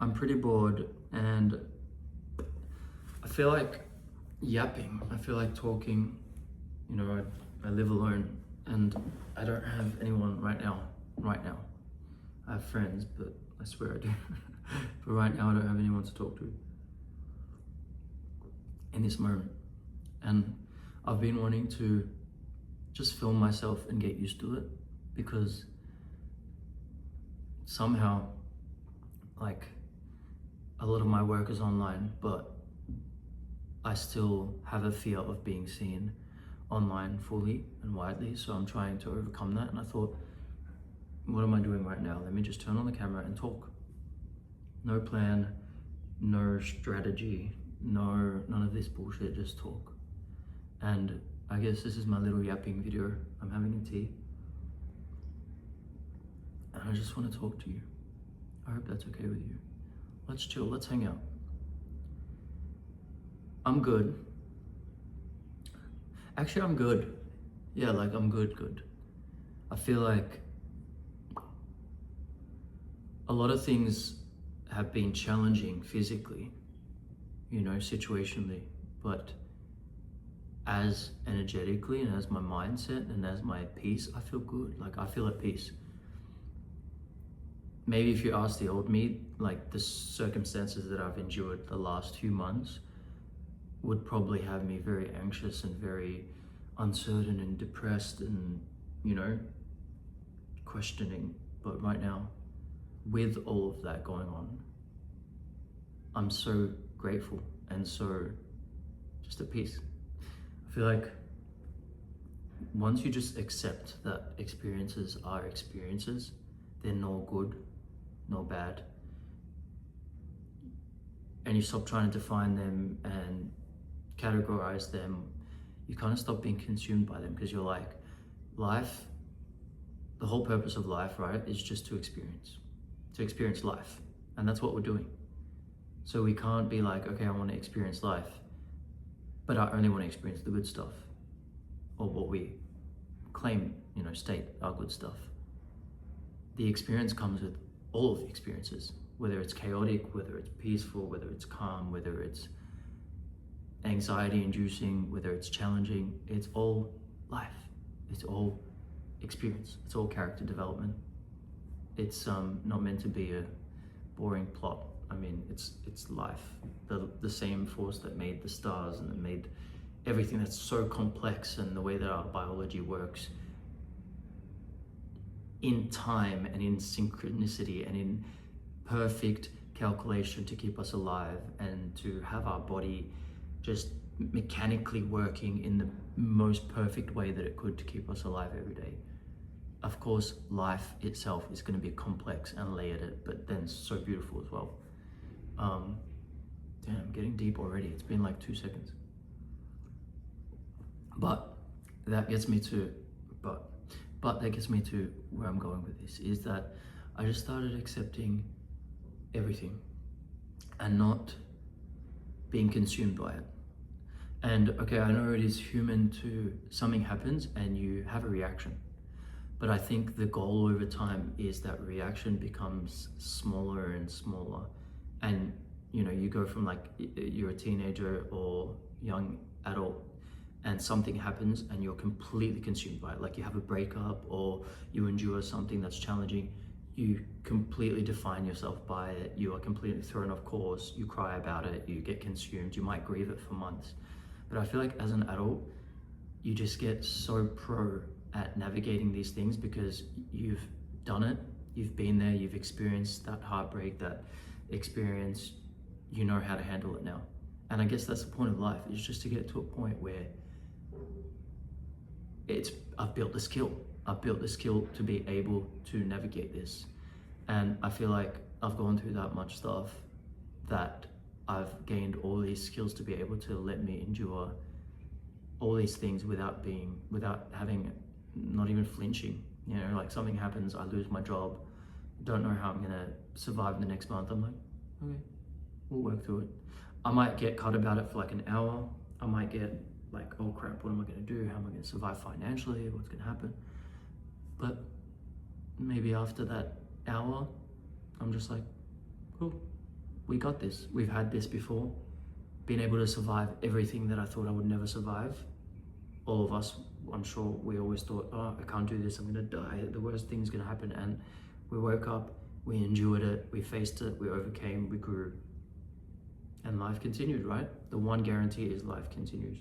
I'm pretty bored and I feel like yapping. I feel like talking. You know, I live alone and I don't have anyone right now. Right now. I have friends, but I swear I do. But right now I don't have anyone to talk to in this moment. And I've been wanting to just film myself and get used to it because somehow, like, a lot of my work is online, but I still have a fear of being seen online fully and widely. So I'm trying to overcome that. And I thought, what am I doing right now? Let me just turn on the camera and talk. No plan, no strategy, none of this bullshit, just talk. And I guess this is my little yapping video. I'm having a tea. And I just want to talk to you. I hope that's okay with you. Let's chill, let's hang out. I'm good. Actually, I'm good. Yeah, like I'm good. I feel like a lot of things have been challenging physically, you know, situationally, but as energetically and as my mindset and as my peace, I feel good. Like I feel at peace. Maybe if you ask the old me, like the circumstances that I've endured the last few months would probably have me very anxious and very uncertain and depressed and, you know, questioning. But right now, with all of that going on, I'm so grateful and so just at peace. I feel like once you just accept that experiences are experiences, they're nor good nor bad, and you stop trying to define them and categorize them, you kind of stop being consumed by them because you're like, life, the whole purpose of life, right, is just to experience life. And that's what we're doing. So we can't be like, okay, I want to experience life, but I only want to experience the good stuff, or what we claim, you know, state our good stuff. The experience comes with all of the experiences, whether it's chaotic, whether it's peaceful, whether it's calm, whether it's anxiety inducing, whether it's challenging. It's all life. It's all experience. It's all character development. It's not meant to be a boring plot. I mean, it's life. The same force that made the stars and that made everything that's so complex, and the way that our biology works in time and in synchronicity and in perfect calculation to keep us alive and to have our body just mechanically working in the most perfect way that it could to keep us alive every day. Of course, life itself is going to be complex and layered, but then so beautiful as well. Damn, I'm getting deep already. It's been like 2 seconds. But that gets me to where I'm going with this, is that I just started accepting everything and not being consumed by it. And okay, I know it is human to, something happens and you have a reaction. But I think the goal over time is that reaction becomes smaller and smaller. And you know, you go from like, you're a teenager or young adult and something happens and you're completely consumed by it. Like you have a breakup or you endure something that's challenging, you completely define yourself by it. You are completely thrown off course. You cry about it, you get consumed, you might grieve it for months. But I feel like as an adult, you just get so pro at navigating these things because you've done it, you've been there, you've experienced that heartbreak, that experience, you know how to handle it now. And I guess that's the point of life, is just to get to a point where I've built the skill. I've built the skill to be able to navigate this. And I feel like I've gone through that much stuff that I've gained all these skills to be able to let me endure all these things without having, not even flinching. You know, like something happens, I lose my job, don't know how I'm gonna survive the next month. I'm like, okay, we'll work through it. I might get cut about it for like an hour. I might get like, oh crap, what am I gonna do? How am I gonna survive financially? What's gonna happen? But maybe after that hour, I'm just like, cool, we got this. We've had this before. Been able to survive everything that I thought I would never survive. All of us, I'm sure we always thought, oh, I can't do this, I'm gonna die, the worst thing's gonna happen. And we woke up, we endured it, we faced it, we overcame, we grew. And life continued, right? The one guarantee is life continues.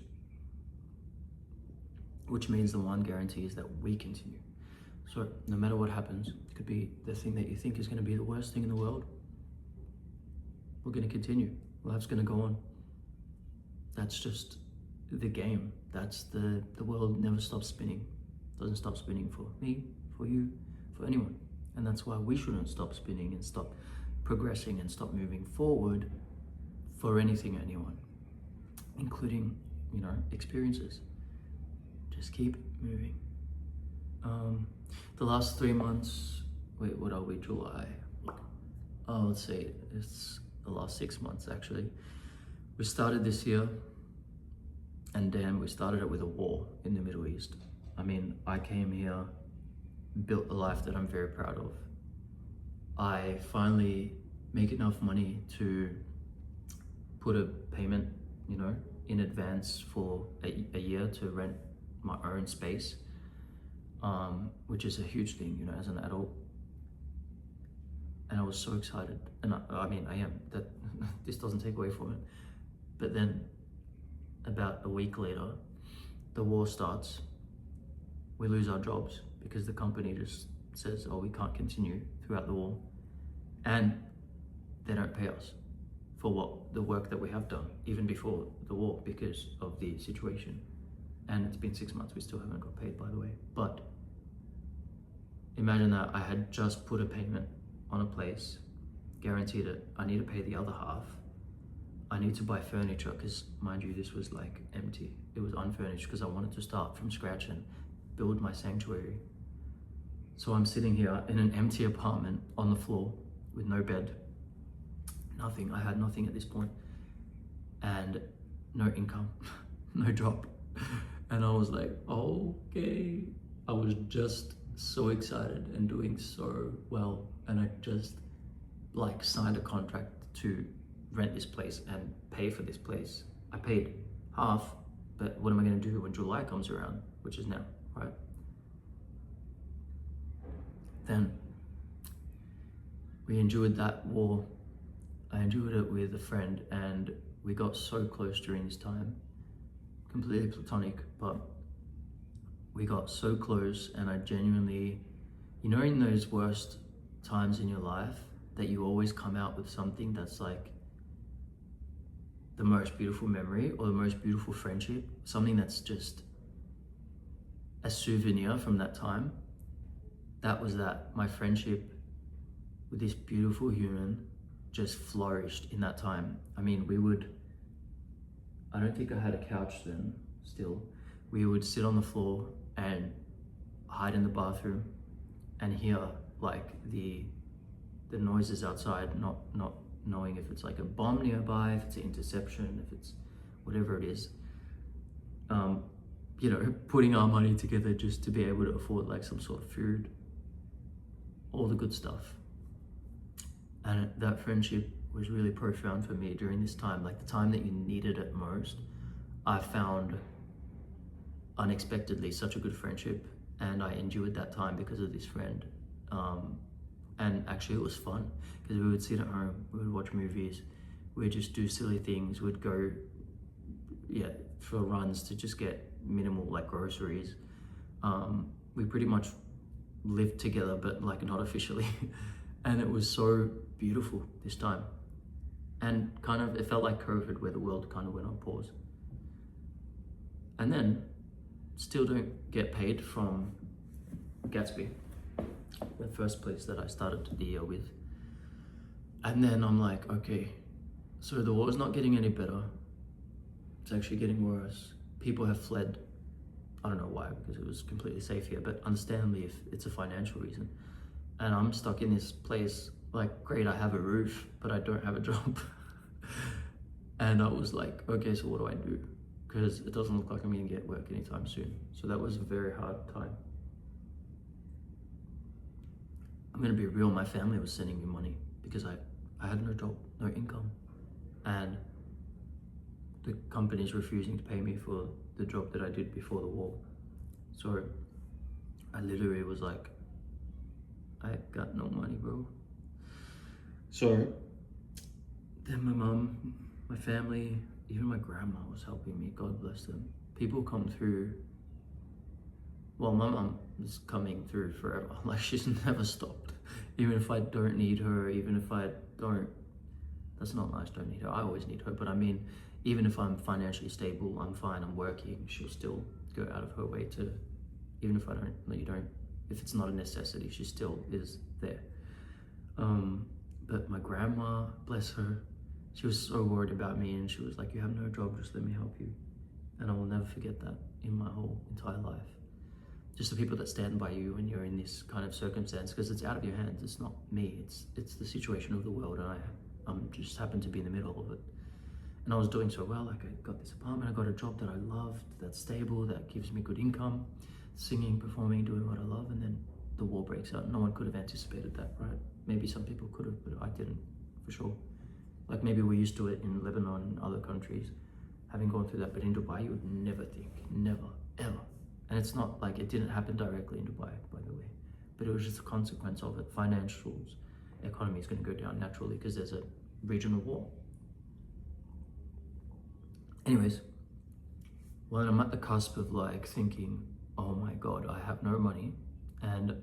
Which means the one guarantee is that we continue. So no matter what happens, it could be the thing that you think is gonna be the worst thing in the world. We're gonna continue, life's gonna go on. That's just the game. That's the world never stops spinning. Doesn't stop spinning for me, for you, for anyone. And that's why we shouldn't stop spinning and stop progressing and stop moving forward for anything, anyone, including, experiences. Just keep moving. The last 3 months, wait, what are we, July? Oh, let's say it's the last 6 months actually. We started this year, and then we started it with a war in the Middle East. I mean, I came here, built a life that I'm very proud of. I finally make enough money to put a payment, in advance for a year to rent my own space, which is a huge thing, as an adult. And I was so excited. And I mean, I am, that this doesn't take away from it. But then about a week later, the war starts. We lose our jobs because the company just says, oh, we can't continue throughout the war. And they don't pay us for the work that we have done, even before the war, because of the situation. And it's been 6 months, we still haven't got paid, by the way. But imagine that I had just put a payment on a place, guaranteed it, I need to pay the other half. I need to buy furniture, because mind you, this was like empty. It was unfurnished because I wanted to start from scratch and build my sanctuary. So I'm sitting here in an empty apartment on the floor with no bed, nothing. I had nothing at this point, and no income, no job. And I was like, okay. I was just so excited and doing so well. And I just signed a contract to rent this place and pay for this place. I paid half, but what am I gonna do when July comes around, which is now, right? Then we endured that war. I endured it with a friend, and we got so close during this time, completely platonic, but we got so close. And I genuinely, in those worst times in your life that you always come out with something that's like the most beautiful memory or the most beautiful friendship, something that's just a souvenir from that time. That was that. My friendship with this beautiful human just flourished in that time. I mean, I don't think I had a couch then still. We would sit on the floor and hide in the bathroom and hear the noises outside, not knowing if it's like a bomb nearby, if it's an interception, if it's whatever it is. Putting our money together just to be able to afford some sort of food, all the good stuff. And that friendship was really profound for me during this time, the time that you needed it most. I found unexpectedly such a good friendship, and I endured that time because of this friend. And actually it was fun because we would sit at home, we would watch movies, we'd just do silly things, we'd go for runs to just get minimal groceries. We pretty much lived together, but not officially. And it was so beautiful this time. And it felt like COVID, where the world kind of went on pause. And then still don't get paid from Gatsby, the first place that I started the year with. And then I'm like, okay, so the war is not getting any better. It's actually getting worse. People have fled. I don't know why, because it was completely safe here, but understandably if it's a financial reason. And I'm stuck in this place, great, I have a roof, but I don't have a job. And I was like, okay, so what do I do? Because it doesn't look like I'm gonna get work anytime soon. So that was a very hard time. I'm gonna be real, my family was sending me money because I I had no job, no income, and the company's refusing to pay me for the job that I did before the war. So I literally was like, I got no money, bro. So then my mum, my family, even my grandma was helping me, God bless them. People come through. Well, my mum is coming through forever. Like, she's never stopped. Even if I don't need her, even if I don't, that's not nice, don't need her. I always need her. But I mean, even if I'm financially stable, I'm fine, I'm working, she'll still go out of her way to, even if I don't, if it's not a necessity, she still is there. But my grandma, bless her, she was so worried about me, and she was like, you have no job, just let me help you. And I will never forget that in my whole entire life. Just the people that stand by you when you're in this kind of circumstance, because it's out of your hands. It's not me, it's the situation of the world, and I just happened to be in the middle of it. And I was doing so well. Like, I got this apartment, I got a job that I loved, that's stable, that gives me good income, singing, performing, doing what I love, and then the war breaks out. No one could have anticipated that, right? Maybe some people could have, but I didn't, for sure. Like, maybe we're used to it in Lebanon and other countries, having gone through that, but in Dubai, you would never think, never, ever. And it's not like it didn't happen directly in Dubai, by the way, but it was just a consequence of it. Financials, economy is going to go down naturally because there's a regional war. Anyways, when I'm at the cusp of like thinking, oh my God, I have no money and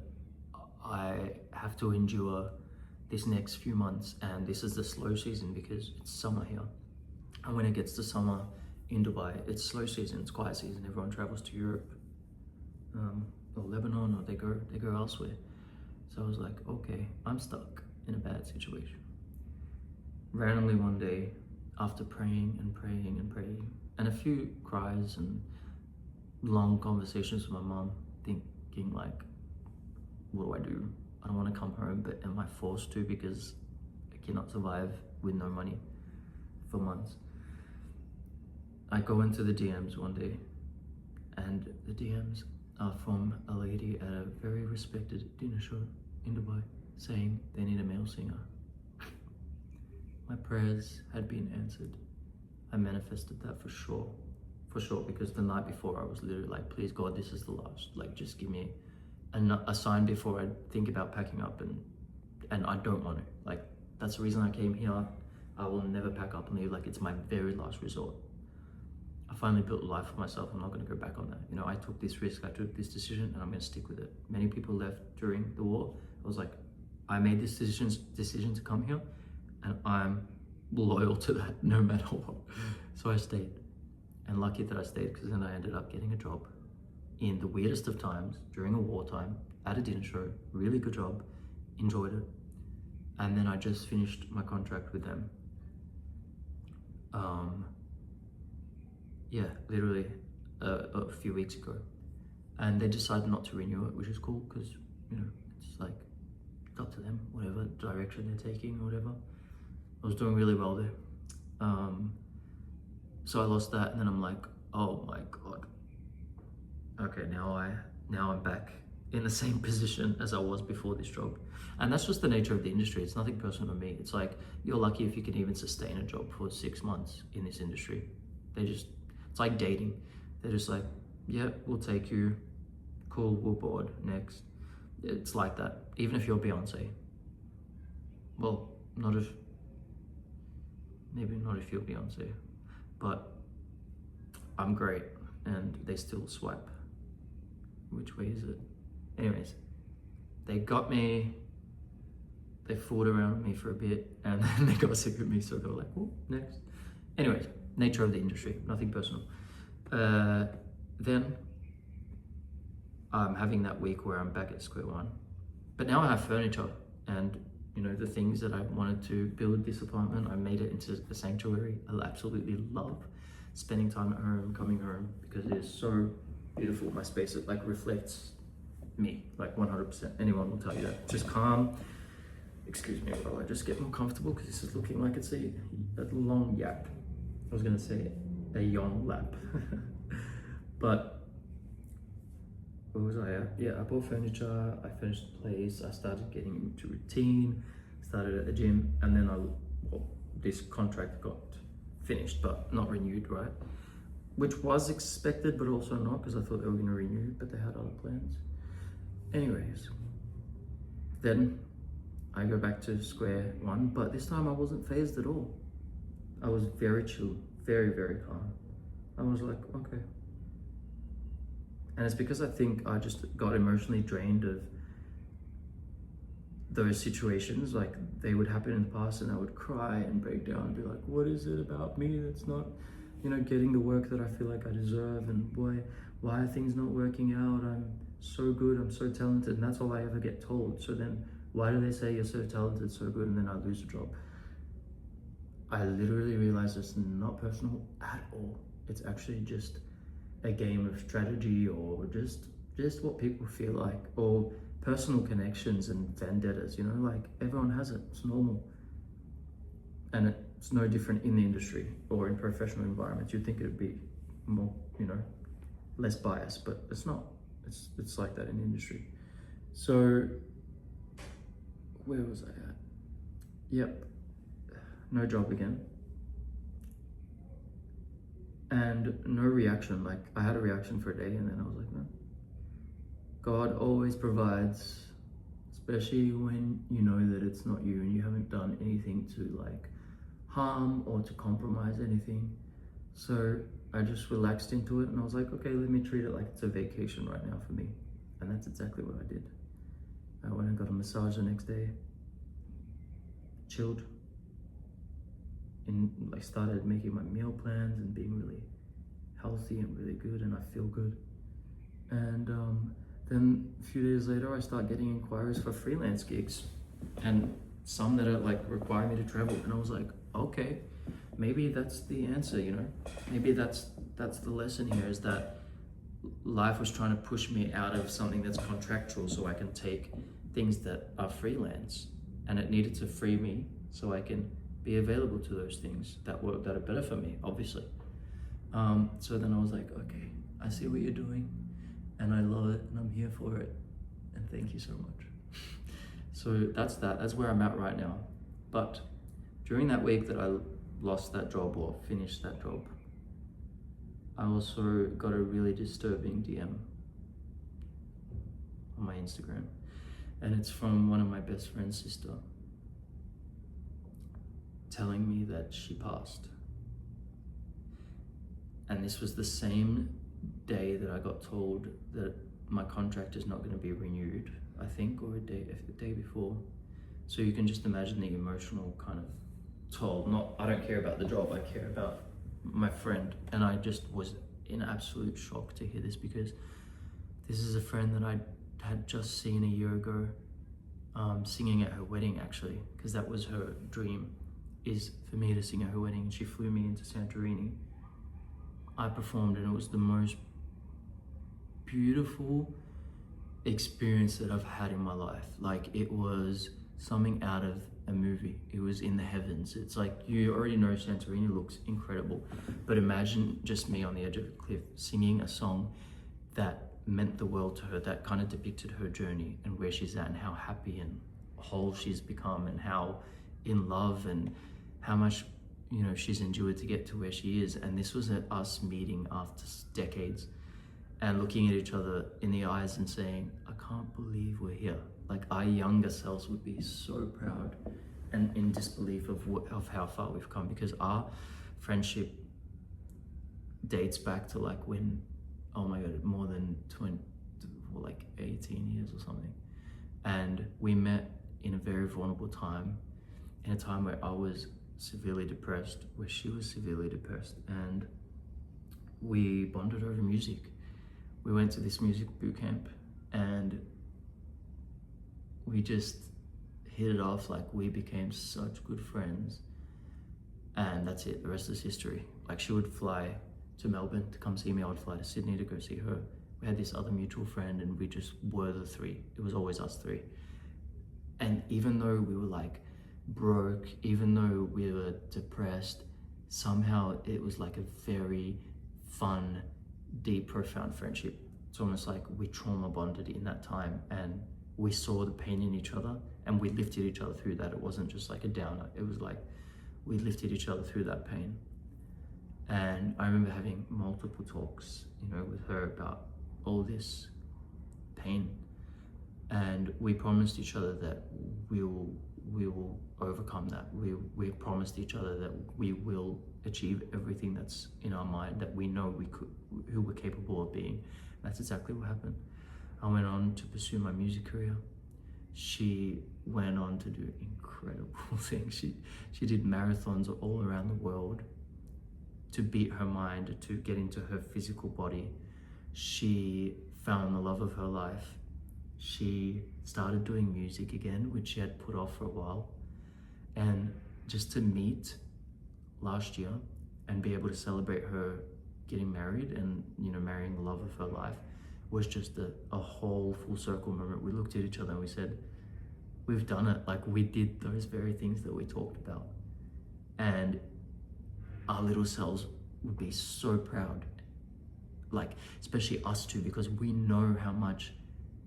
I have to endure this next few months, and this is the slow season because it's summer here. And when it gets to summer in Dubai, it's slow season, it's quiet season. Everyone travels to Europe or Lebanon, or they go elsewhere. So I was like, okay, I'm stuck in a bad situation. Randomly one day, after praying and praying and praying, and a few cries and long conversations with my mom, thinking like, what do I do? I don't want to come home, but am I forced to because I cannot survive with no money for months? I go into the DMs one day, and the DMs are from a lady at a very respected dinner show in Dubai saying they need a male singer. My prayers had been answered. I manifested that for sure, because the night before I was literally like, please God, this is the last. Like, just give me a sign before I think about packing up, and I don't want to. Like, that's the reason I came here. I will never pack up and leave. Like, it's my very last resort. I finally built a life for myself. I'm not going to go back on that. You know, I took this risk, I took this decision, and I'm going to stick with it. Many people left during the war. I was like, I made this decision to come here, and I'm loyal to that no matter what. So I stayed, and lucky that I stayed, because then I ended up getting a job in the weirdest of times during a wartime at a dinner show. Really good job, enjoyed it, and then I just finished my contract with them. Yeah, literally a few weeks ago, and they decided not to renew it, which is cool because, you know, it's like up to them, whatever direction they're taking or whatever. I was doing really well there, so I lost that, and then I'm like, oh my God, okay, now I'm back in the same position as I was before this job. And that's just the nature of the industry. It's nothing personal to me. It's like, you're lucky if you can even sustain a job for 6 months in this industry. It's like dating. They're just like, yeah, we'll take you, cool, we're bored, next. It's like that, even if you're Beyonce. Well, maybe not if you're Beyonce, but I'm great, and they still swipe. Which way is it? Anyways, they got me, they fooled around with me for a bit, and then they got sick of me, so they were like, oh, next. Anyways, nature of the industry, nothing personal. Then I'm having that week where I'm back at square one, but now I have furniture, and you know, the things that I wanted to build this apartment, I made it into a sanctuary. I absolutely love spending time at home, coming home, because it is so beautiful. My space, it like reflects me, like 100%. Anyone will tell you that. Just calm. Excuse me while I just get more comfortable, because this is looking like it's a long yap. I was gonna say a yawn lap. But where was I at? Yeah, I bought furniture, I finished the place, I started getting into routine, started at the gym, and then this contract got finished but not renewed, right? Which was expected, but also not, because I thought they were going to renew, but they had other plans. Anyways, then I go back to square one, but this time I wasn't phased at all. I was very chill, very, very calm. I was like, okay. And it's because I think I just got emotionally drained of those situations. Like, they would happen in the past and I would cry and break down and be like, what is it about me that's not, getting the work that I feel like I deserve, and why are things not working out? I'm so good, I'm so talented, and that's all I ever get told. So then why do they say you're so talented, so good, and then I lose a job? I literally realized it's not personal at all. It's actually just a game of strategy, or just what people feel like, or personal connections and vendettas, like everyone has it, it's normal. And it's no different in the industry or in professional environments. You'd think it'd be more, less biased, but it's not. It's like that in the industry. So where was I at? Yep, no job again. And no reaction. Like, I had a reaction for a day and then I was like, no. God always provides, especially when you know that it's not you and you haven't done anything to like harm or to compromise anything. So I just relaxed into it and I was like, okay, let me treat it like it's a vacation right now for me. And that's exactly what I did. I went and got a massage the next day, chilled, and I started making my meal plans and being really healthy and really good, and I feel good. And then a few days later, I start getting inquiries for freelance gigs, and some that are like require me to travel. And I was like, okay, maybe that's the answer, Maybe that's the lesson here, is that life was trying to push me out of something that's contractual so I can take things that are freelance, and it needed to free me so I can be available to those things that are better for me, obviously. So then I was like, okay, I see what you're doing and I love it and I'm here for it, and thank you so much. So that's where I'm at right now. But during that week that I lost that job or finished that job, I also got a really disturbing DM on my Instagram, and it's from one of my best friend's sister, telling me that she passed. And this was the same day that I got told that my contract is not going to be renewed, I think, or a day before. So you can just imagine the emotional kind of toll. I don't care about the job, I care about my friend. And I just was in absolute shock to hear this, because this is a friend that I had just seen a year ago, singing at her wedding, actually, because that was her dream, is for me to sing at her wedding. And she flew me into Santorini. I performed, and it was the most beautiful experience that I've had in my life. Like, it was something out of a movie. It was in the heavens. It's like, you already know Santorini looks incredible, but imagine just me on the edge of a cliff singing a song that meant the world to her, that kind of depicted her journey and where she's at and how happy and whole she's become and how in love and how much she's endured to get to where she is. And this was us meeting after decades and looking at each other in the eyes and saying, I can't believe we're here. Like, our younger selves would be so proud and in disbelief of how far we've come, because our friendship dates back to like when, oh my God, more than 18 years or something. And we met in a very vulnerable time, in a time where I was severely depressed, where she was severely depressed, and we bonded over music. We went to this music boot camp and we just hit it off. Like, we became such good friends, and that's it. The rest is history. Like, she would fly to Melbourne to come see me, I would fly to Sydney to go see her. We had this other mutual friend, and we just were the three. It was always us three. And even though we were like broke, even though we were depressed, somehow it was like a very fun, deep, profound friendship. It's almost like we trauma bonded in that time, and we saw the pain in each other and we lifted each other through that. It wasn't just like a downer. It was like we lifted each other through that pain. And I remember having multiple talks, with her about all this pain. And we promised each other that we will overcome that. We promised each other that we will achieve everything that's in our mind, that we know who we're capable of being. That's exactly what happened. I went on to pursue my music career. She went on to do incredible things. She did marathons all around the world to beat her mind, to get into her physical body. She found the love of her life. She started doing music again, which she had put off for a while. And just to meet last year and be able to celebrate her getting married and, marrying the love of her life was just a whole full circle moment. We looked at each other and we said, we've done it. Like, we did those very things that we talked about. And our little selves would be so proud, like, especially us two, because we know how much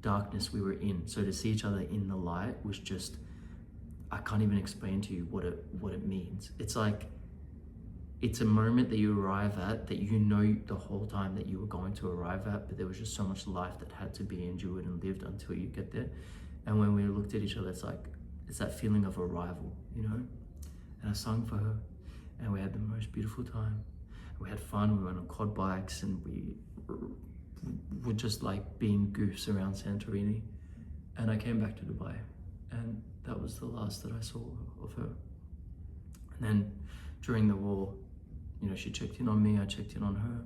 darkness we were in. So to see each other in the light was just, I can't even explain to you what it means. It's like, it's a moment that you arrive at that the whole time that you were going to arrive at, but there was just so much life that had to be endured and lived until you get there. And when we looked at each other, it's that feeling of arrival, And I sung for her, and we had the most beautiful time. We had fun. We went on quad bikes, and we were just like being goofs around Santorini. And I came back to Dubai, and that was the last that I saw of her. And then during the war, she checked in on me, I checked in on her,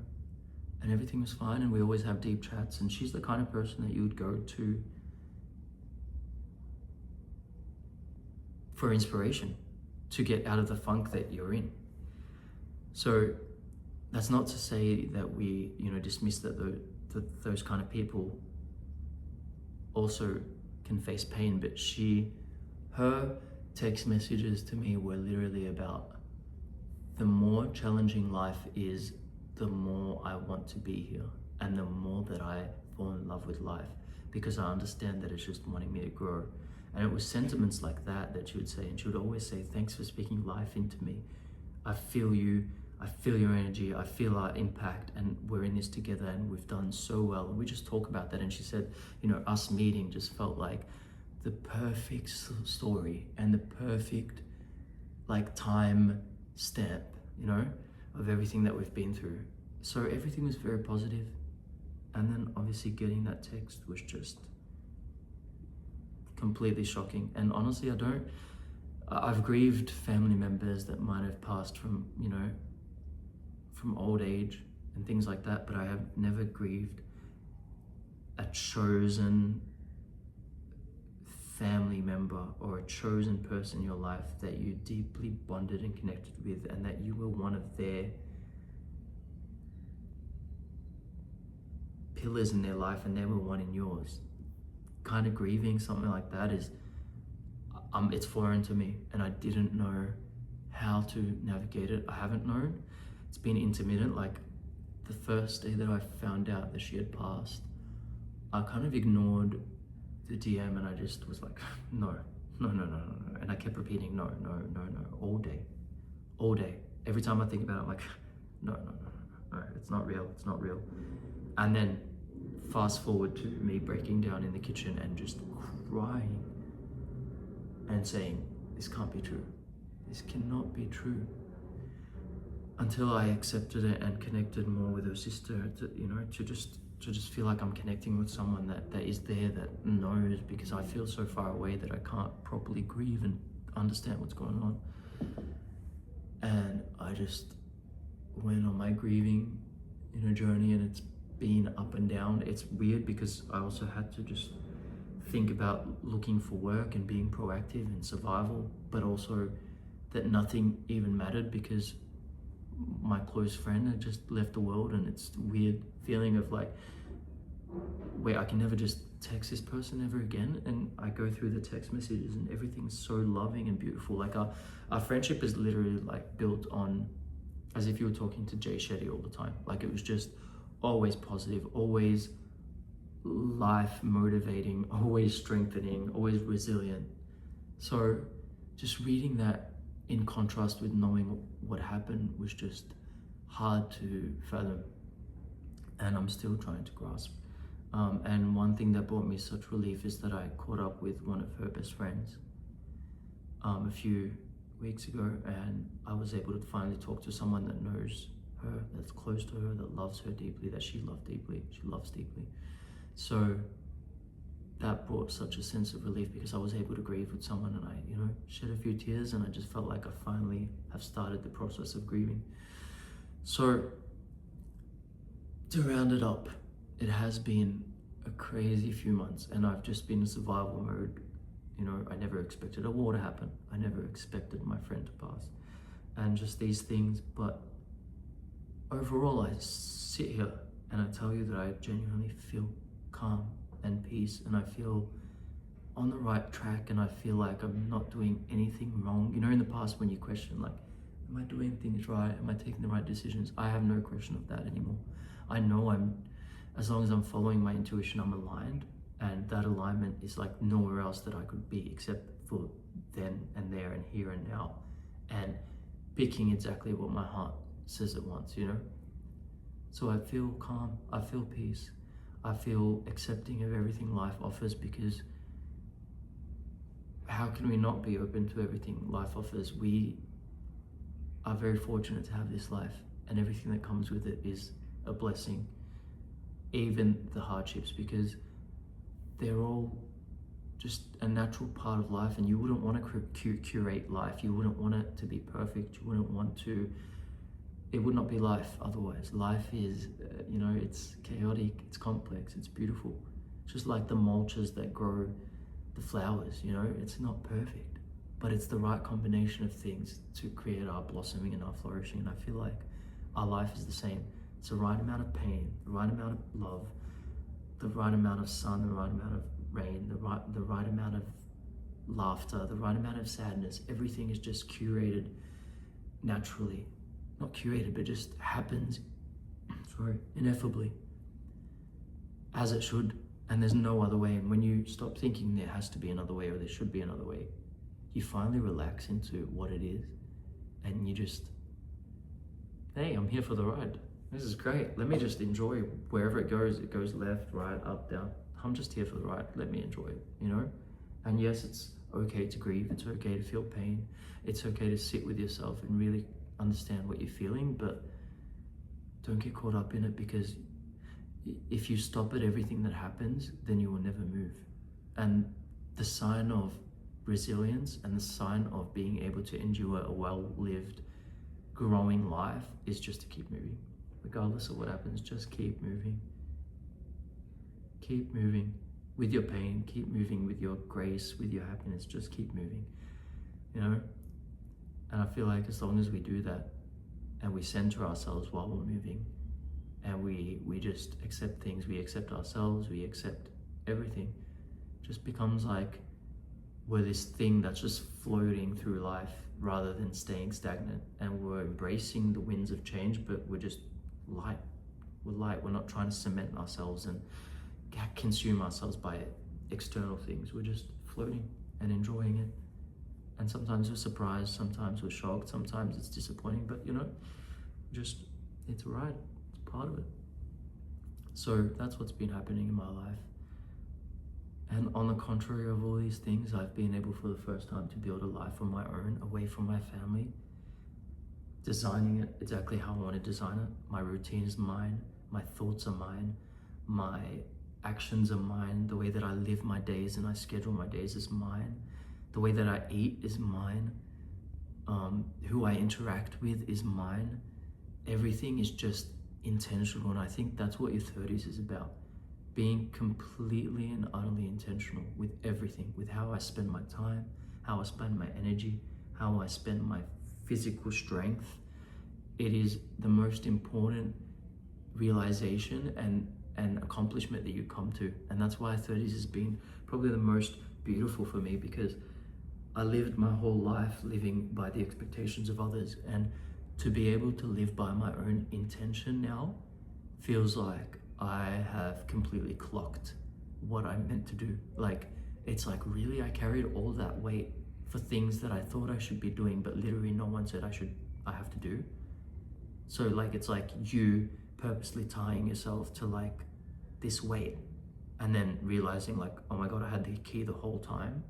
and everything was fine. And we always have deep chats, and she's the kind of person that you would go to for inspiration, to get out of the funk that you're in. So that's not to say that we, dismiss that those kind of people also can face pain, but her text messages to me were literally about, the more challenging life is, the more I want to be here, and the more that I fall in love with life, because I understand that it's just wanting me to grow. And it was sentiments like that she would say, and she would always say, thanks for speaking life into me. I feel you, I feel your energy, I feel our impact, and we're in this together, and we've done so well. And we just talk about that. And she said, us meeting just felt like the perfect story and the perfect time stamp, of everything that we've been through. So everything was very positive. And then obviously getting that text was just completely shocking. And honestly, I've grieved family members that might have passed from old age and things like that, but I have never grieved a chosen family member or a chosen person in your life that you deeply bonded and connected with, and that you were one of their pillars in their life and they were one in yours. Kind of grieving something like that is, it's foreign to me, and I didn't know how to navigate it. I haven't known. It's been intermittent. Like, the first day that I found out that she had passed, I kind of ignored the DM, and I just was like, no. And I kept repeating, no, all day. Every time I think about it, I'm like, no, it's not real. And then fast forward to me breaking down in the kitchen and just crying and saying, this can't be true. This cannot be true. Until I accepted it and connected more with her sister, to just feel like I'm connecting with someone that is there, that knows, because I feel so far away that I can't properly grieve and understand what's going on. And I just went on my grieving, journey, and it's been up and down. It's weird because I also had to just think about looking for work and being proactive and survival, but also that nothing even mattered because my close friend had just left the world. And it's a weird feeling of like, wait, I can never just text this person ever again. And I go through the text messages and everything's so loving and beautiful. Like our friendship is literally like built on, as if you were talking to Jay Shetty all the time. Like, it was just always positive, always life motivating, always strengthening, always resilient. So just reading that in contrast with knowing what happened was just hard to fathom, and I'm still trying to grasp. And one thing that brought me such relief is that I caught up with one of her best friends a few weeks ago, and I was able to finally talk to someone that knows her, that's close to her, that loves her deeply, that she loves deeply. So that brought such a sense of relief, because I was able to grieve with someone, and I, shed a few tears, and I just felt like I finally have started the process of grieving. So to round it up, it has been a crazy few months, and I've just been in survival mode. I never expected a war to happen. I never expected my friend to pass, and just these things. But overall, I sit here and I tell you that I genuinely feel calm and peace, and I feel on the right track, and I feel like I'm not doing anything wrong. In the past, when you question, like, am I doing things right? Am I taking the right decisions? I have no question of that anymore. I know as long as I'm following my intuition, I'm aligned, and that alignment is like nowhere else that I could be except for then and there and here and now, and picking exactly what my heart says it wants, So I feel calm, I feel peace, I feel accepting of everything life offers, because how can we not be open to everything life offers? We are very fortunate to have this life, and everything that comes with it is a blessing, even the hardships, because they're all just a natural part of life, and you wouldn't want to curate life. You wouldn't want it to be perfect. You wouldn't want to, it would not be life otherwise. Life is, it's chaotic, it's complex, it's beautiful. Just like the mulches that grow the flowers, it's not perfect, but it's the right combination of things to create our blossoming and our flourishing. And I feel like our life is the same. It's the right amount of pain, the right amount of love, the right amount of sun, the right amount of rain, the right amount of laughter, the right amount of sadness. Everything is just curated naturally. Not curated, but just happens, ineffably, as it should. And there's no other way. And when you stop thinking there has to be another way, or there should be another way, you finally relax into what it is, and you just, hey, I'm here for the ride. This is great. Let me just enjoy wherever it goes. It goes left, right, up, down. I'm just here for the ride. Let me enjoy it, And yes, it's okay to grieve. It's okay to feel pain. It's okay to sit with yourself and really understand what you're feeling, but don't get caught up in it, because if you stop at everything that happens, then you will never move. And the sign of resilience and the sign of being able to endure a well-lived, growing life is just to keep moving. Regardless of what happens, just keep moving. Keep moving with your pain, keep moving with your grace, with your happiness, just keep moving, And I feel like as long as we do that, and we center ourselves while we're moving, and we just accept things, we accept ourselves, we accept everything, just becomes like we're this thing that's just floating through life rather than staying stagnant, and we're embracing the winds of change, but we're just light. We're light. We're not trying to cement ourselves and consume ourselves by external things. We're just floating and enjoying it. And sometimes we're surprised, sometimes we're shocked, sometimes it's disappointing, but just, it's a ride, it's part of it. So that's what's been happening in my life. And on the contrary of all these things, I've been able for the first time to build a life on my own, away from my family, designing it exactly how I want to design it. My routine is mine, my thoughts are mine, my actions are mine, the way that I live my days and I schedule my days is mine. The way that I eat is mine. Who I interact with is mine. Everything is just intentional, and I think that's what your 30s is about. Being completely and utterly intentional with everything, with how I spend my time, how I spend my energy, how I spend my physical strength. It is the most important realization and accomplishment that you come to. And that's why 30s has been probably the most beautiful for me, because I lived my whole life living by the expectations of others, and to be able to live by my own intention now feels like I have completely clocked what I'm meant to do. Like, it's like, really, I carried all that weight for things that I thought I should be doing, but literally no one said I have to do. So like, it's like you purposely tying yourself to like this weight and then realizing like, oh my God, I had the key the whole time.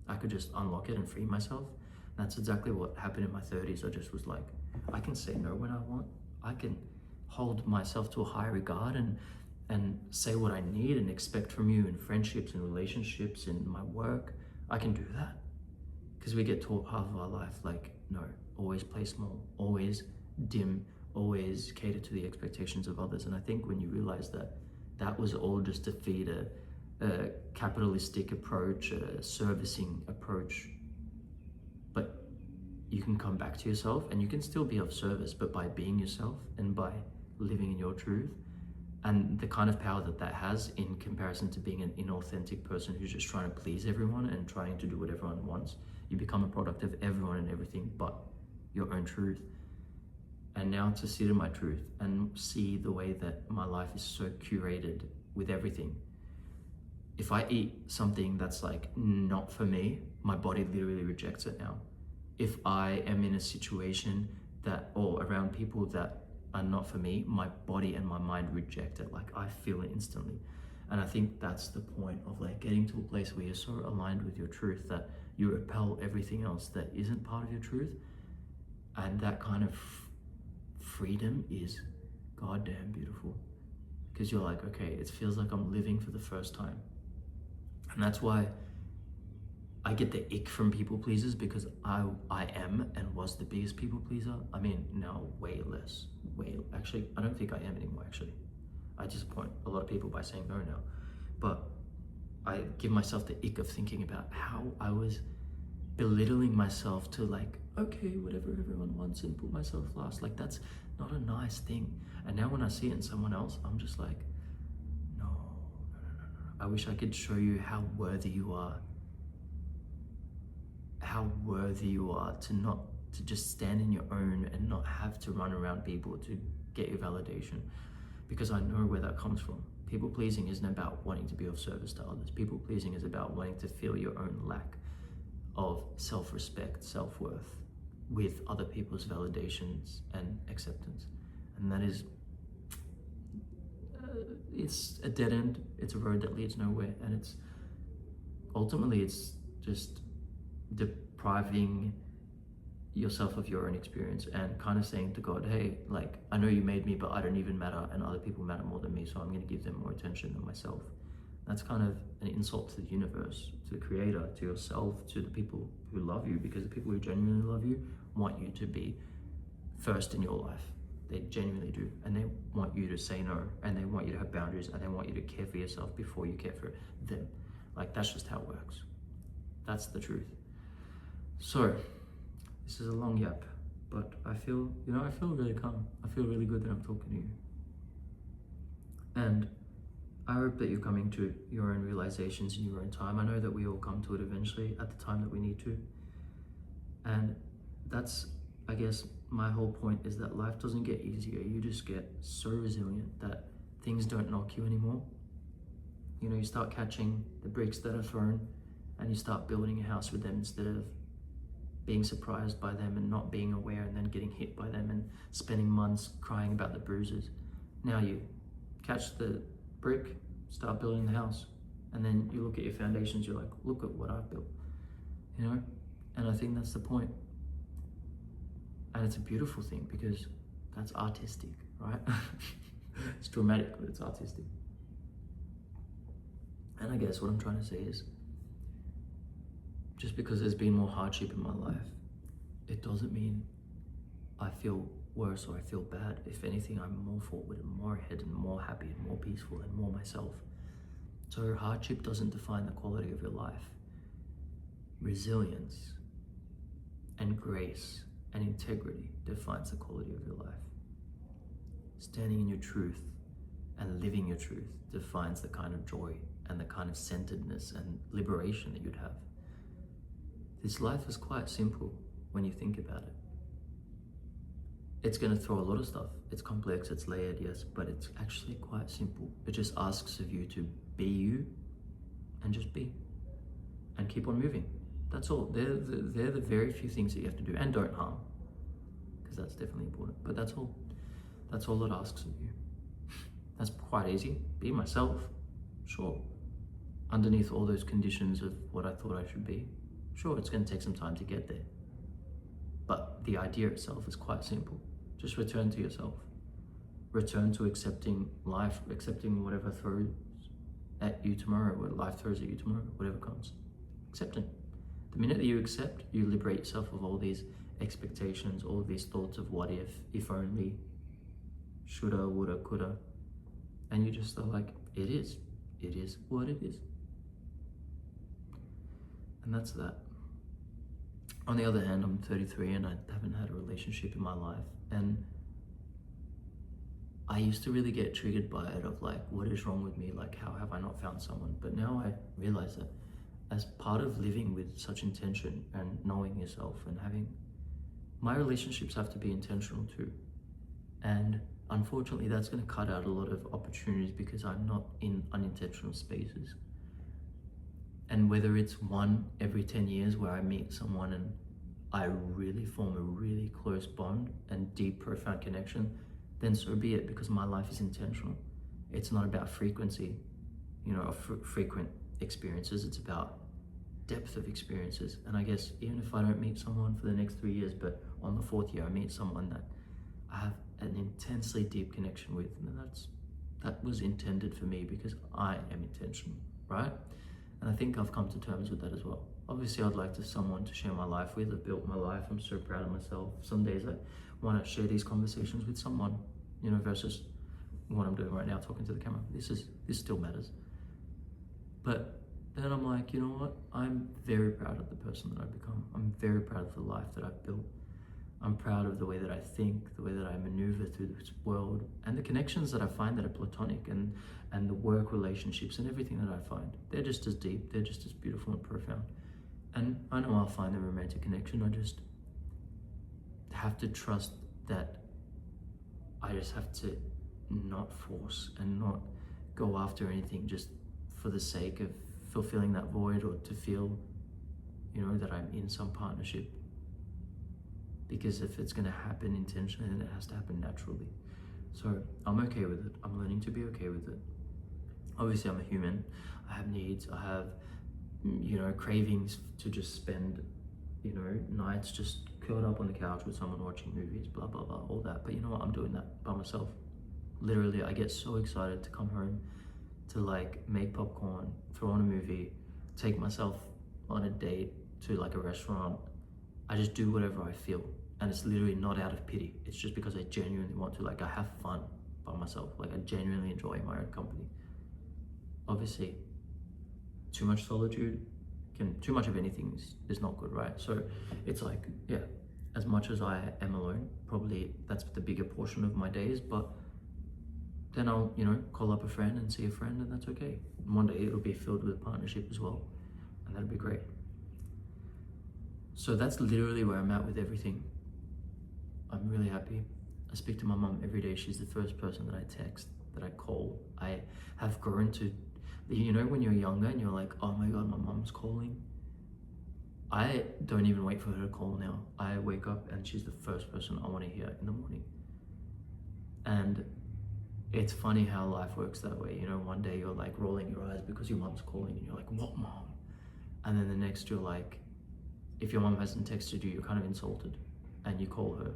I could just unlock it and free myself. And that's exactly what happened in my 30s. I just was like, I can say no when I want. I can hold myself to a high regard and say what I need and expect from you in friendships and relationships and my work. I can do that. Because we get taught half of our life, like, no, always play small, always dim, always cater to the expectations of others. And I think when you realize that that was all just to feed a capitalistic approach, a servicing approach, but you can come back to yourself and you can still be of service, but by being yourself and by living in your truth, and the kind of power that that has in comparison to being an inauthentic person who's just trying to please everyone and trying to do what everyone wants. You become a product of everyone and everything but your own truth. And now to sit in my truth and see the way that my life is so curated with everything. If I eat something that's like not for me, my body literally rejects it now. If I am in a situation that, or around people that are not for me, my body and my mind reject it. Like, I feel it instantly. And I think that's the point of like getting to a place where you're so aligned with your truth that you repel everything else that isn't part of your truth. And that kind of freedom is goddamn beautiful, because you're like, okay, it feels like I'm living for the first time. And that's why I get the ick from people pleasers, because I am and was the biggest people pleaser. I mean, now way less. Actually, I don't think I am anymore, actually. I disappoint a lot of people by saying no now. But I give myself the ick of thinking about how I was belittling myself to like, okay, whatever everyone wants, and put myself last. Like, that's not a nice thing. And now when I see it in someone else, I'm just like, no. I wish I could show you how worthy you are. How worthy you are to just stand in your own and not have to run around people to get your validation. Because I know where that comes from. People pleasing isn't about wanting to be of service to others. People pleasing is about wanting to feel your own lack of self-respect, self-worth with other people's validations and acceptance. And that is, it's a dead end. It's a road that leads nowhere. And it's ultimately, it's just depriving yourself of your own experience and kind of saying to God, hey, like, I know you made me, but I don't even matter, and other people matter more than me, so I'm going to give them more attention than myself. That's kind of an insult to the universe, to the creator, to yourself, to the people who love you, because the people who genuinely love you want you to be first in your life. They genuinely do. And they want you to say no, and they want you to have boundaries, and they want you to care for yourself before you care for them. Like, that's just how it works. That's the truth. So this is a long yap, but I feel really calm. I feel really good that I'm talking to you. And I hope that you're coming to your own realizations in your own time. I know that we all come to it eventually at the time that we need to. And that's, I guess, my whole point is that life doesn't get easier. You just get so resilient that things don't knock you anymore. You know, you start catching the bricks that are thrown and you start building a house with them instead of being surprised by them and not being aware and then getting hit by them and spending months crying about the bruises. Now you catch the brick, start building the house, and then you look at your foundations, you're like, look at what I've built, you know? And I think that's the point. And it's a beautiful thing because that's artistic, right? It's dramatic, but it's artistic. And I guess what I'm trying to say is, just because there's been more hardship in my life, it doesn't mean I feel worse or I feel bad. If anything, I'm more forward and more ahead and more happy and more peaceful and more myself. So hardship doesn't define the quality of your life. Resilience and grace and integrity defines the quality of your life. Standing in your truth and living your truth defines the kind of joy and the kind of centeredness and liberation that you'd have. This life is quite simple when you think about it. It's going to throw a lot of stuff. It's complex, it's layered, yes, but it's actually quite simple. It just asks of you to be you and just be and keep on moving. That's all. They're the very few things that you have to do, and don't harm, because that's definitely important. But that's all. That's all it asks of you. That's quite easy. Be myself, sure. Underneath all those conditions of what I thought I should be, sure, it's going to take some time to get there. But the idea itself is quite simple. Just return to yourself. Return to accepting life, accepting whatever throws at you tomorrow, what life throws at you tomorrow, whatever comes. Accepting. The minute that you accept, you liberate yourself of all these expectations, all these thoughts of what if only, shoulda, woulda, coulda. And you just are like, it is what it is. And that's that. On the other hand, I'm 33 and I haven't had a relationship in my life. And I used to really get triggered by it of like, what is wrong with me? Like, how have I not found someone? But now I realize that as part of living with such intention and knowing yourself and having, my relationships have to be intentional too. And unfortunately, that's going to cut out a lot of opportunities because I'm not in unintentional spaces. And whether it's one every 10 years where I meet someone and I really form a really close bond and deep, profound connection, then so be it, because my life is intentional. It's not about frequency, of frequent experiences. It's about depth of experiences. And I guess even if I don't meet someone for the next 3 years, but on the 4th year, I meet someone that I have an intensely deep connection with, and that was intended for me because I am intentional, right? And I think I've come to terms with that as well. Obviously, I'd like someone to share my life with. I've built my life. I'm so proud of myself. Some days I want to share these conversations with someone, versus what I'm doing right now, talking to the camera. This still matters. But then I'm like, you know what? I'm very proud of the person that I've become. I'm very proud of the life that I've built. I'm proud of the way that I think, the way that I maneuver through this world, and the connections that I find that are platonic, and the work relationships and everything that I find. They're just as deep, they're just as beautiful and profound. And I know I'll find the romantic connection. I just have to trust that I just have to not force and not go after anything just for the sake of fulfilling that void, or to feel, that I'm in some partnership. Because if it's going to happen intentionally, then it has to happen naturally. So I'm okay with it. I'm learning to be okay with it. Obviously, I'm a human. I have needs. I have, cravings to just spend, nights just curled up on the couch with someone watching movies, blah, blah, blah, all that. But you know what? I'm doing that by myself. Literally, I get so excited to come home, to like make popcorn, throw on a movie, take myself on a date to like a restaurant. I just do whatever I feel. And it's literally not out of pity. It's just because I genuinely want to. Like, I have fun by myself. Like, I genuinely enjoy my own company. Obviously, too much solitude, too much of anything is not good, right? So it's like, yeah, as much as I am alone, probably that's the bigger portion of my days, but then I'll, call up a friend and see a friend, and that's okay. And one day it'll be filled with partnership as well, and that'll be great. So that's literally where I'm at with everything. I'm really happy. I speak to my mom every day. She's the first person that I text, that I call. I have grown to, when you're younger and you're like, oh my God, my mom's calling. I don't even wait for her to call now. I wake up and she's the first person I want to hear in the morning. And it's funny how life works that way. One day you're like rolling your eyes because your mom's calling and you're like, what, mom? And then the next you're like, if your mom hasn't texted you, you're kind of insulted, and you call her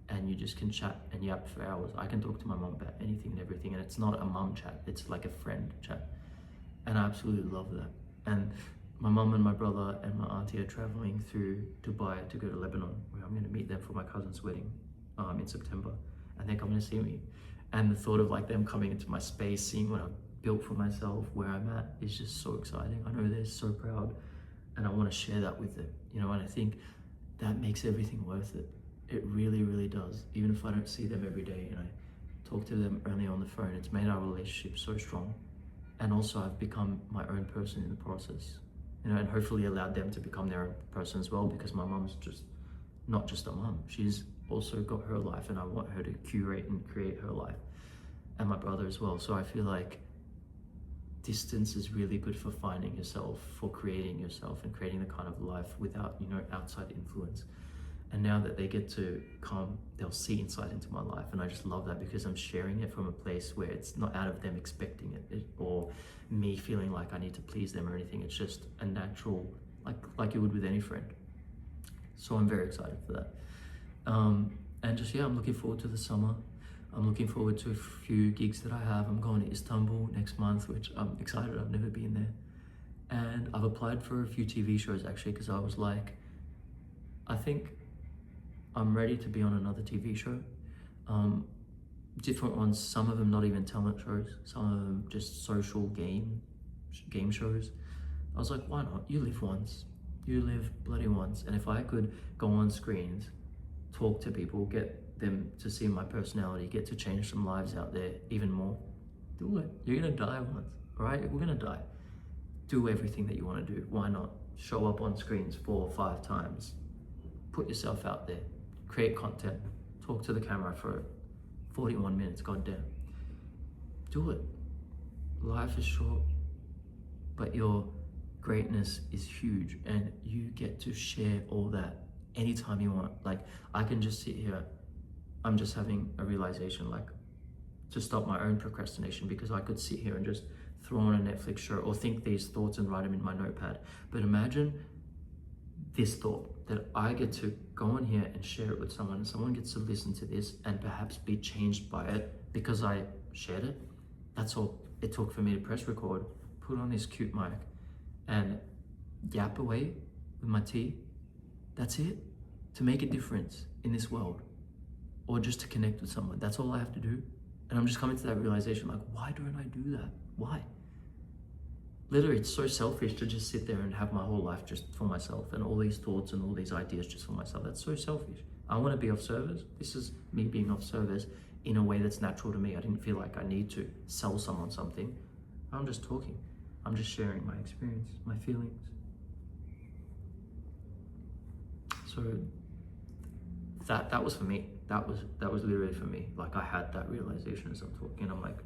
and you just can chat and yap for hours. I can talk to my mom about anything and everything, and it's not a mom chat, it's like a friend chat. And I absolutely love that. And my mom and my brother and my auntie are traveling through Dubai to go to Lebanon, where I'm going to meet them for my cousin's wedding in September, and they're coming to see me. And the thought of like them coming into my space, seeing what I've built for myself, where I'm at, is just so exciting. I know they're so proud, and I want to share that with them, and I think that makes everything worth it. It really, really does. Even if I don't see them every day and I talk to them only on the phone, it's made our relationship so strong. And also I've become my own person in the process, and hopefully allowed them to become their own person as well, because my mom's just not just a mom. She's also got her life, and I want her to curate and create her life, and my brother as well. So I feel like distance is really good for finding yourself, for creating yourself and creating the kind of life without, you know, outside influence. And now that they get to come, they'll see insight into my life. And I just love that because I'm sharing it from a place where it's not out of them expecting it or me feeling like I need to please them or anything. It's just a natural, like you would with any friend. So I'm very excited for that. And just, yeah, I'm looking forward to the summer. I'm looking forward to a few gigs that I have. I'm going to Istanbul next month, which I'm excited. I've never been there. And I've applied for a few TV shows actually, because I was like, I think I'm ready to be on another TV show. Different ones, some of them not even talent shows, some of them just social game shows. I was like, why not? You live once. You live bloody once. And if I could go on screens, talk to people, get them to see my personality, get to change some lives out there even more, do it. You're gonna die once, right? We're gonna die. Do everything that you wanna do. Why not? Show up on screens 4 or 5 times. Put yourself out there. Create content. Talk to the camera for 41 minutes, goddamn. Do it. Life is short, but your greatness is huge, and you get to share all that anytime you want. Like, I can just sit here, I'm just having a realization, like, to stop my own procrastination, because I could sit here and just throw on a Netflix show or think these thoughts and write them in my notepad. But imagine this thought, that I get to go on here and share it with someone, and someone gets to listen to this and perhaps be changed by it because I shared it. That's all it took for me to press record, put on this cute mic, and yap away with my tea. That's it. To make a difference in this world, or just to connect with someone. That's all I have to do. And I'm just coming to that realization, like, why don't I do that? Why? Literally, it's so selfish to just sit there and have my whole life just for myself, and all these thoughts and all these ideas just for myself. That's so selfish. I want to be of service. This is me being of service in a way that's natural to me. I didn't feel like I need to sell someone something. I'm just talking. I'm just sharing my experience, my feelings. So that was for me. That was literally for me. Like, I had that realization as I'm talking. I'm like,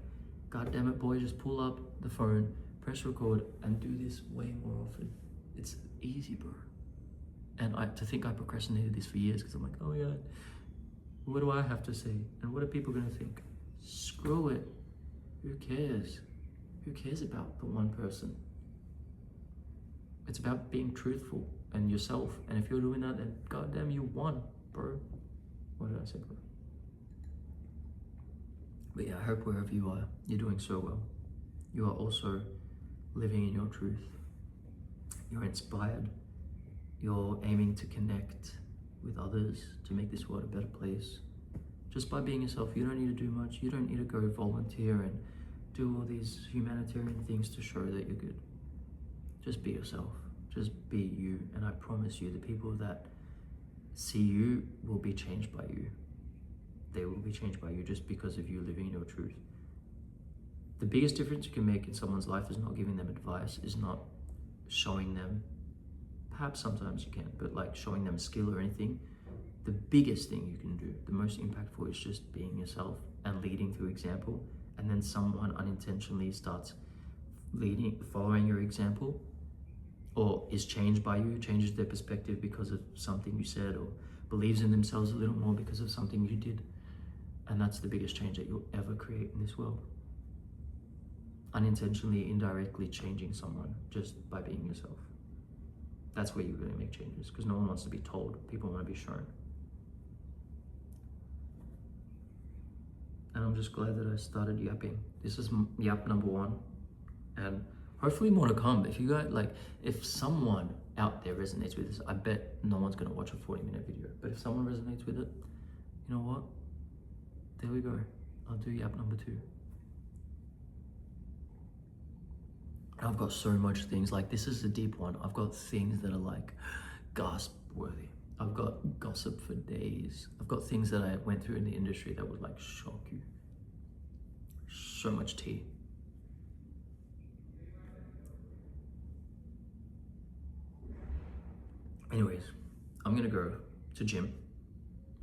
God damn it, boy, just pull up the phone, press record, and do this way more often. It's easy, bro. And to think I procrastinated this for years, because I'm like, oh yeah, what do I have to say? And what are people gonna think? Screw it. Who cares? Who cares about the one person? It's about being truthful and yourself. And if you're doing that, then goddamn, you won, bro. What did I say, bro? But yeah, I hope wherever you are, you're doing so well. You are also living in your truth. You're inspired. You're aiming to connect with others to make this world a better place. Just by being yourself. You don't need to do much. You don't need to go volunteer and do all these humanitarian things to show that you're good. Just be yourself. Just be you. And I promise you, the people that see you will be changed by you. They will be changed by you just because of you living in your truth. The biggest difference you can make in someone's life is not giving them advice, is not showing them, perhaps sometimes you can, but like showing them a skill or anything. The biggest thing you can do, the most impactful, is just being yourself and leading through example. And then someone unintentionally starts following your example, or is changed by you, changes their perspective because of something you said, or believes in themselves a little more because of something you did. And that's the biggest change that you'll ever create in this world. Unintentionally, indirectly changing someone just by being yourself. That's where you really make changes, because no one wants to be told. People want to be shown. And I'm just glad that I started yapping. This is yap number 1. And hopefully more to come. If you guys, like, if someone out there resonates with this, I bet no one's going to watch a 40-minute video. But if someone resonates with it, you know what? There we go. I'll do yap number 2. I've got so much things, like, this is a deep one. I've got things that are like gasp worthy. I've got gossip for days. I've got things that I went through in the industry that would like shock you. So much tea. Anyways, I'm gonna go to gym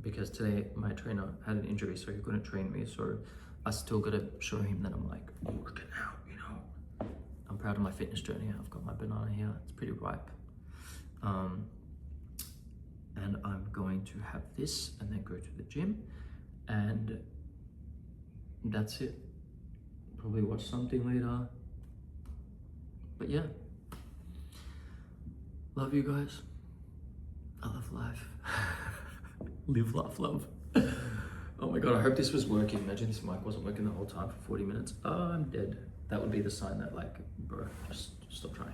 because today my trainer had an injury, so he couldn't train me. So I still gotta show him that I'm like working out, you know. I'm proud of my fitness journey. I've got my banana here, it's pretty ripe. And I'm going to have this and then go to the gym, and that's it. Probably watch something later. But yeah, love you guys. I love life. Live, laugh, love. Oh my God, I hope this was working. Imagine this mic wasn't working the whole time for 40 minutes. Oh, I'm dead. That would be the sign that, like, bro, just stop trying.